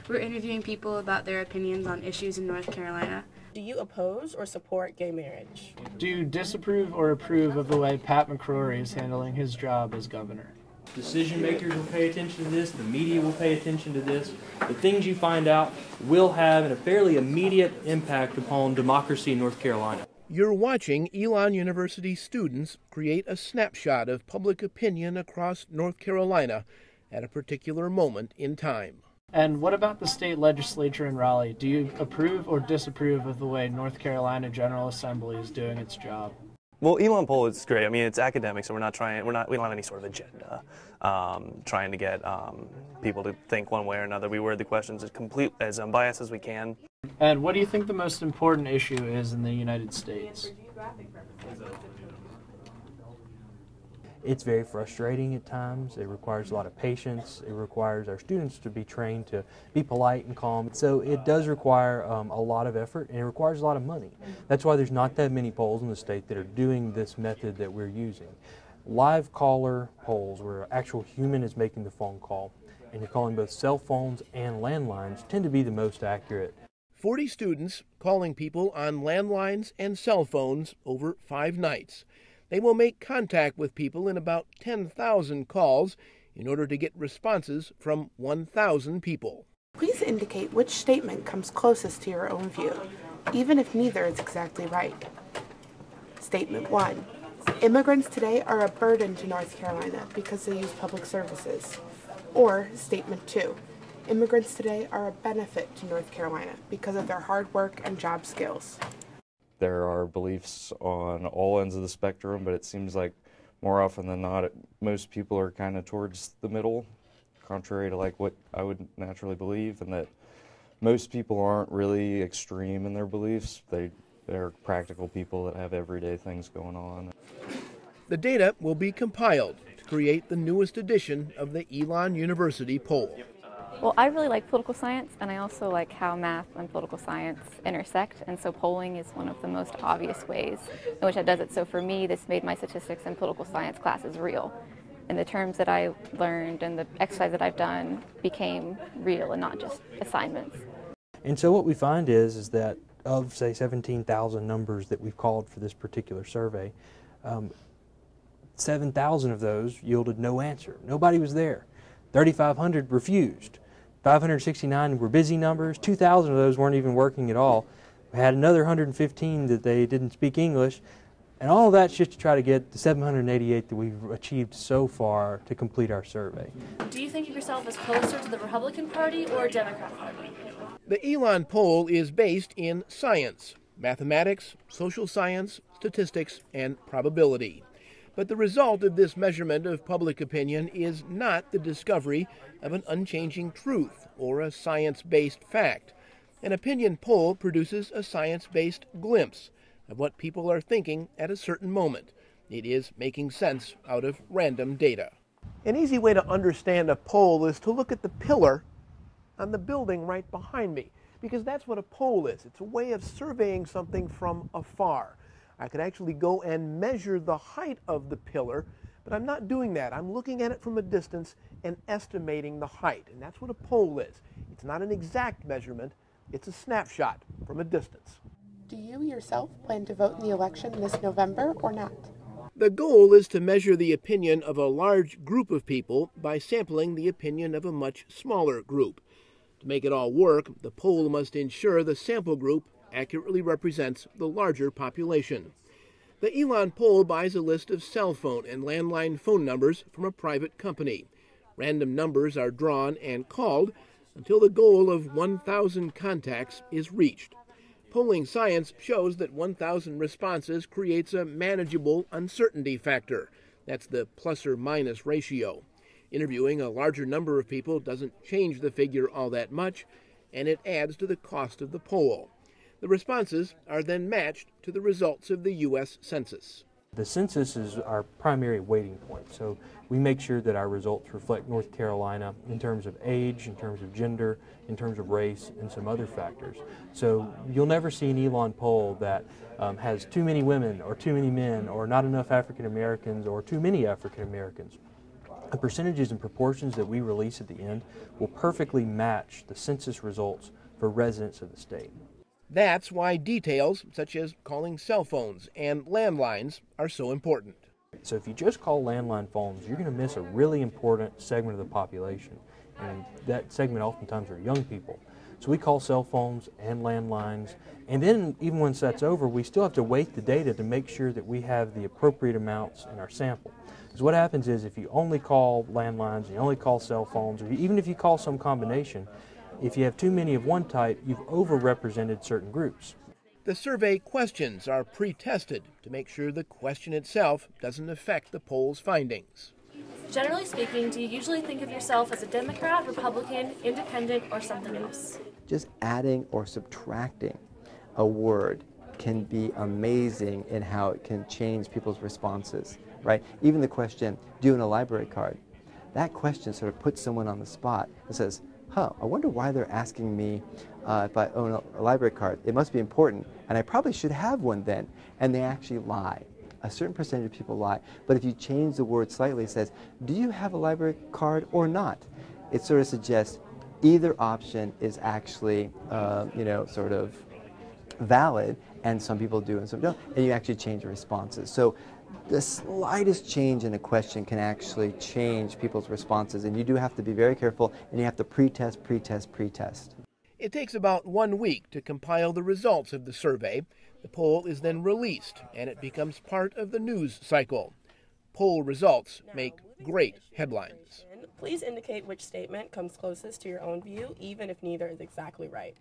We're interviewing people about their opinions on issues in North Carolina. Do you oppose or support gay marriage? Do you disapprove or approve of the way Pat McCrory is handling his job as governor? Decision makers will pay attention to this, the media will pay attention to this. The things you find out will have a fairly immediate impact upon democracy in North Carolina. You're watching Elon University students create a snapshot of public opinion across North Carolina at a particular moment in time. And what about the state legislature in Raleigh? Do you approve or disapprove of the way North Carolina General Assembly is doing its job? Well, Elon poll is great. I mean, it's academic, so we don't have any sort of agenda trying to get people to think one way or another. We word the questions as unbiased as we can. And what do you think the most important issue is in the United States? It's very frustrating at times. It requires a lot of patience. It requires our students to be trained to be polite and calm. So it does require a lot of effort, and it requires a lot of money. That's why there's not that many polls in the state that are doing this method that we're using. Live caller polls, where an actual human is making the phone call, and you're calling both cell phones and landlines, tend to be the most accurate. 40 students calling people on landlines and cell phones over 5 nights. They will make contact with people in about 10,000 calls in order to get responses from 1,000 people. Please indicate which statement comes closest to your own view, even if neither is exactly right. Statement 1. Immigrants today are a burden to North Carolina because they use public services. Or Statement 2. Immigrants today are a benefit to North Carolina because of their hard work and job skills. There are beliefs on all ends of the spectrum, but it seems like more often than not, most people are kind of towards the middle, contrary to like what I would naturally believe, and that most people aren't really extreme in their beliefs. They're practical people that have everyday things going on. The data will be compiled to create the newest edition of the Elon University poll. Well, I really like political science, and I also like how math and political science intersect, and so polling is one of the most obvious ways in which it does it. So for me, this made my statistics and political science classes real. And the terms that I learned and the exercise that I've done became real and not just assignments. And so what we find is that of, say, 17,000 numbers that we've called for this particular survey, 7,000 of those yielded no answer. Nobody was there. 3,500 refused. 569 were busy numbers. 2,000 of those weren't even working at all. We had another 115 that they didn't speak English. And all of that's just to try to get the 788 that we've achieved so far to complete our survey. Do you think of yourself as closer to the Republican Party or Democrat Party? The Elon poll is based in science, mathematics, social science, statistics, and probability. But the result of this measurement of public opinion is not the discovery of an unchanging truth or a science-based fact. An opinion poll produces a science-based glimpse of what people are thinking at a certain moment. It is making sense out of random data. An easy way to understand a poll is to look at the pillar on the building right behind me, because that's what a poll is. It's a way of surveying something from afar. I could actually go and measure the height of the pillar, but I'm not doing that. I'm looking at it from a distance and estimating the height, and that's what a poll is. It's not an exact measurement, it's a snapshot from a distance. Do you yourself plan to vote in the election this November or not? The goal is to measure the opinion of a large group of people by sampling the opinion of a much smaller group. To make it all work, the poll must ensure the sample group accurately represents the larger population. The Elon poll buys a list of cell phone and landline phone numbers from a private company. Random numbers are drawn and called until the goal of 1,000 contacts is reached. Polling science shows that 1,000 responses creates a manageable uncertainty factor. That's the plus or minus ratio. Interviewing a larger number of people doesn't change the figure all that much, and it adds to the cost of the poll. The responses are then matched to the results of the U.S. Census. The census is our primary weighting point, so we make sure that our results reflect North Carolina in terms of age, in terms of gender, in terms of race, and some other factors. So you'll never see an Elon poll that has too many women or too many men or not enough African Americans or too many African Americans. The percentages and proportions that we release at the end will perfectly match the census results for residents of the state. That's why details such as calling cell phones and landlines are so important. So if you just call landline phones, you're going to miss a really important segment of the population, and that segment oftentimes are young people. So we call cell phones and landlines, and then even once that's over, we still have to weight the data to make sure that we have the appropriate amounts in our sample. Because what happens is if you only call landlines, you only call cell phones, or even if you call some combination, if you have too many of one type, you've overrepresented certain groups. The survey questions are pre-tested to make sure the question itself doesn't affect the poll's findings. Generally speaking, do you usually think of yourself as a Democrat, Republican, Independent, or something else? Just adding or subtracting a word can be amazing in how it can change people's responses, right? Even the question, do you own a library card? That question sort of puts someone on the spot and says, I wonder why they're asking me if I own a library card. It must be important, and I probably should have one then. And they actually lie. A certain percentage of people lie. But if you change the word slightly, it says, do you have a library card or not? It sort of suggests either option is actually, sort of valid, and some people do and some don't, and you actually change the responses. So the slightest change in a question can actually change people's responses, and you do have to be very careful, and you have to pre-test, pre-test, pre-test. It takes about 1 week to compile the results of the survey. The poll is then released, and it becomes part of the news cycle. Poll results make great headlines. Please indicate which statement comes closest to your own view, even if neither is exactly right.